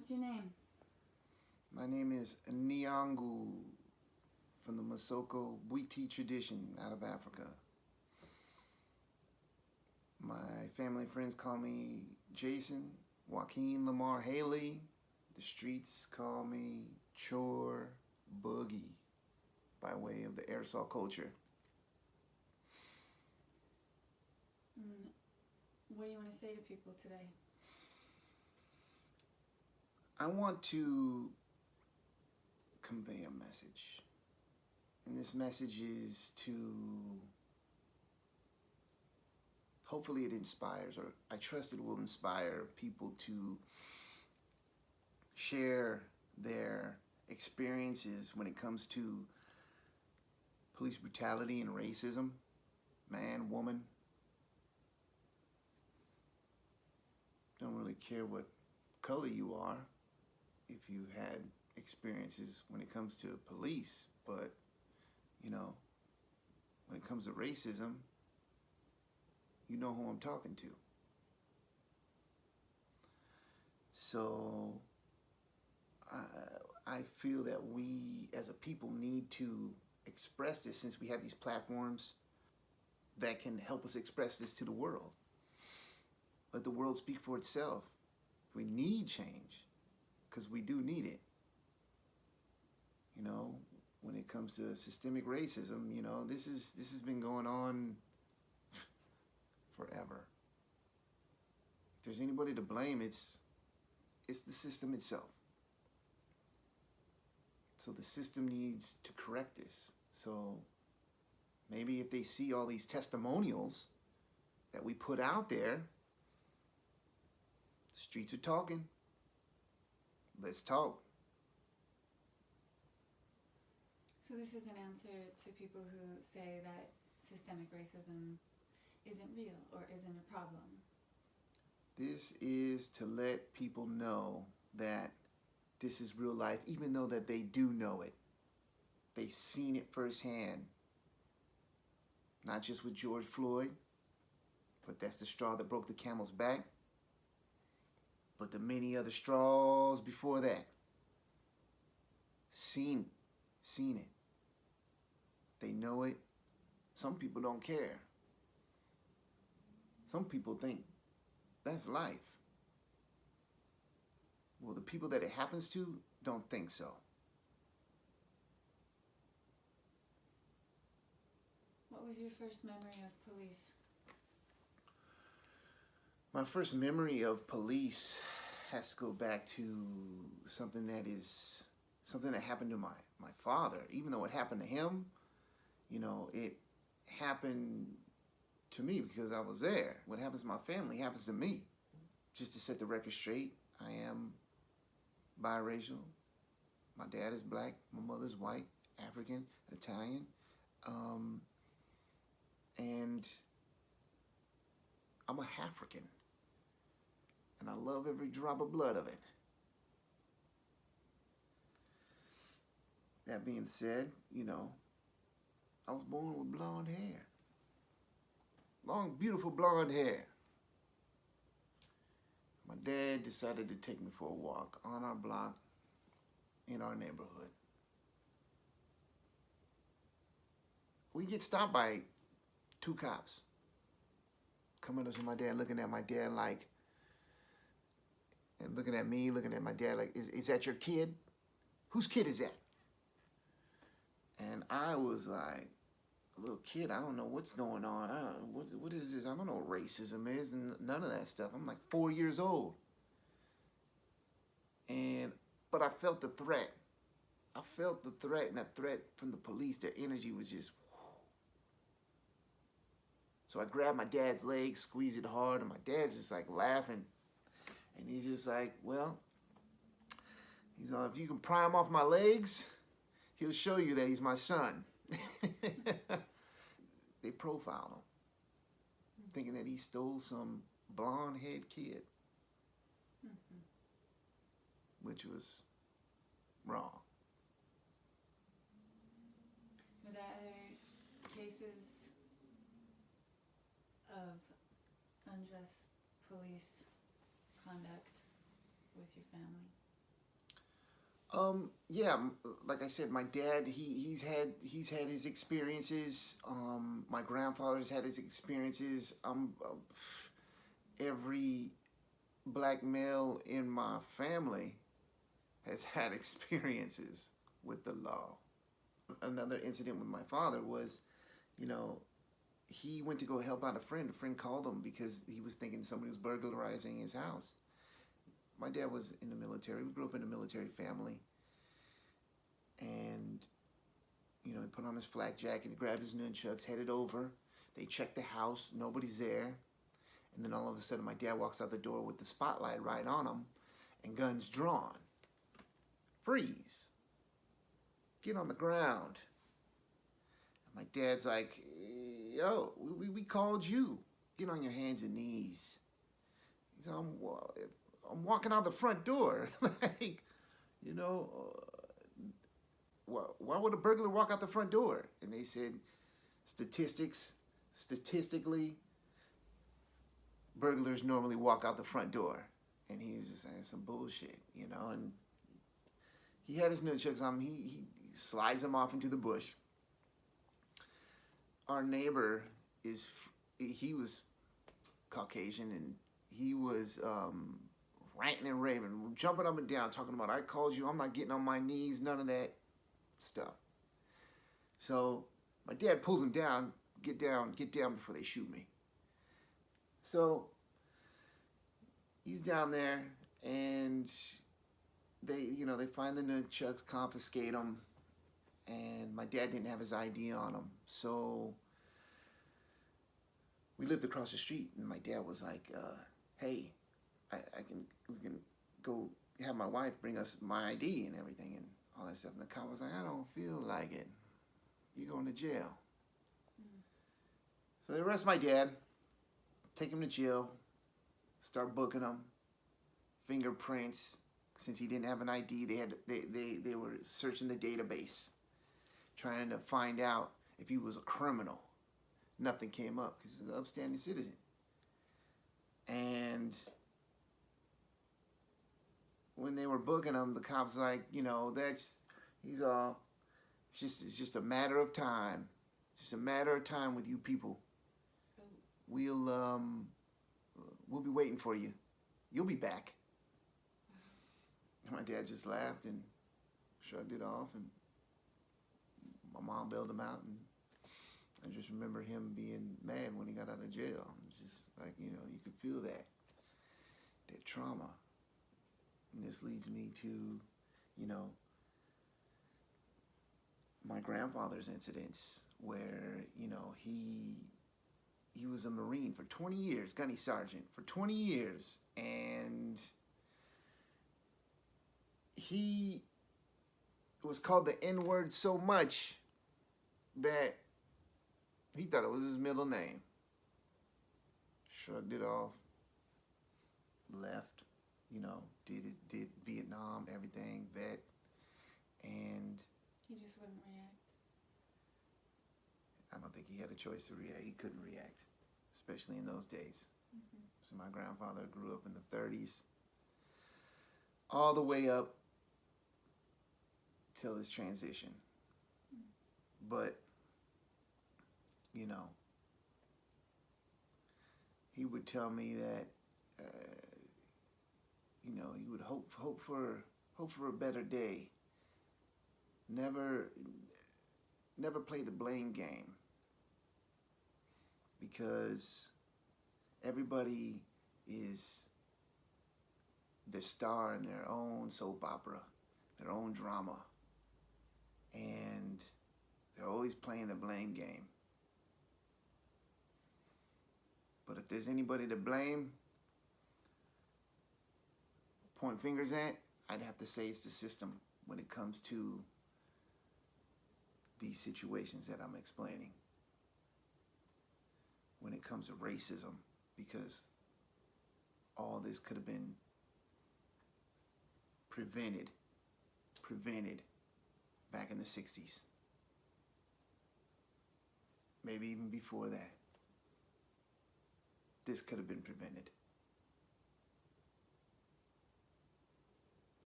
What's your name? My name is Nyangu from the Masoko Bwiti tradition out of Africa. My family and friends call me Jason, Joaquin Lamar Haley. The streets call me Chore Boogie by way of the aerosol culture. What do you want to say to people today? I want to convey a message. And this message is to, hopefully it inspires, or I trust it will inspire people to share their experiences when it comes to police brutality and racism, man, woman. Don't really care what color you are if you had experiences when it comes to police, but you know, when it comes to racism, you know who I'm talking to. So I feel that we as a people need to express this, since we have these platforms that can help us express this to the world. Let the world speak for itself. We need change, because we do need it. You know, when it comes to systemic racism, you know, this has been going on forever. If there's anybody to blame, it's the system itself. So the system needs to correct this. So maybe if they see all these testimonials that we put out there, the streets are talking. Let's talk. So this is an answer to people who say that systemic racism isn't real or isn't a problem. This is to let people know that this is real life, even though that they do know it. They've seen it firsthand. Not just with George Floyd, but that's the straw that broke the camel's back. But the many other straws before that. Seen it. They know it. Some people don't care. Some people think that's life. Well, the people that it happens to don't think so. What was your first memory of police? My first memory of police has to go back to something that happened to my father. Even though it happened to him, you know, it happened to me because I was there. What happens to my family happens to me. Just to set the record straight, I am biracial. My dad is black, my mother's white, African, Italian, and I'm a African. And I love every drop of blood of it. That being said, you know, I was born with blonde hair. Long, beautiful blonde hair. My dad decided to take me for a walk on our block in our neighborhood. We get stopped by two cops. Coming up to my dad, looking at my dad like, and looking at me, looking at my dad like, is that your kid? Whose kid is that? And I was like, a little kid, I don't know what's going on. I don't know, what is this? I don't know what racism is and none of that stuff. I'm like 4 years old. But I felt the threat. I felt the threat, and that threat from the police, their energy was just, whew. So I grabbed my dad's leg, squeezed it hard, and my dad's just like laughing. And he's just like, well, he's like, if you can pry him off my legs, he'll show you that he's my son. They profiled him, thinking that he stole some blonde-haired kid, which was wrong. Were there other cases of unjust police conduct with your family? Yeah, like I said, my dad, he's had his experiences. My grandfather's had his experiences. Every black male in my family has had experiences with the law. Another incident with my father was, you know, he went to go help out a friend. A friend called him because he was thinking somebody was burglarizing his house. My dad was in the military. We grew up in a military family. And, you know, he put on his flak jacket, he grabbed his nunchucks, headed over. They checked the house, nobody's there. And then all of a sudden, my dad walks out the door with the spotlight right on him and guns drawn. Freeze. Get on the ground. And my dad's like, yo, we called you. Get on your hands and knees. He said, I'm walking out the front door. Like, you know, why would a burglar walk out the front door? And they said, statistically, burglars normally walk out the front door. And he was just saying some bullshit, you know. And he had his nunchucks on him. He slides them off into the bush. Our neighbor he was Caucasian, and he was ranting and raving, jumping up and down, talking about, I called you, I'm not getting on my knees, none of that stuff. So my dad pulls him down, get down before they shoot me. So he's down there, and they find the nunchucks, confiscate them, and my dad didn't have his ID on him. So we lived across the street, and my dad was like, hey, we can go have my wife bring us my ID and everything and all that stuff. And the cop was like, I don't feel like it. You're going to jail. So they arrest my dad, take him to jail, start booking him, fingerprints. Since he didn't have an ID, they were searching the database, trying to find out if he was a criminal. Nothing came up because he's an upstanding citizen. And when they were booking him, the cops like, you know, it's just a matter of time. Just a matter of time with you people. We'll be waiting for you. You'll be back. My dad just laughed and shrugged it off, and my mom bailed him out, and I just remember him being mad when he got out of jail. It was just like, you know, you could feel that trauma. And this leads me to, you know, my grandfather's incidents where, you know, he was a Marine for 20 years, gunny sergeant for 20 years, and he was called the N-word so much that he thought it was his middle name. Shrugged it off, left, you know, did Vietnam, everything, vet, and He just wouldn't react. I don't think he had a choice to react. He couldn't react, especially in those days. Mm-hmm. So my grandfather grew up in the 30s, all the way up till his transition. But, you know, he would tell me that, you know, he would hope for a better day. Never play the blame game, because everybody is the star in their own soap opera, their own drama, and they're always playing the blame game. But if there's anybody to blame, point fingers at, I'd have to say it's the system when it comes to these situations that I'm explaining. When it comes to racism, because all this could have been prevented back in the 60s. Maybe even before that. This could have been prevented.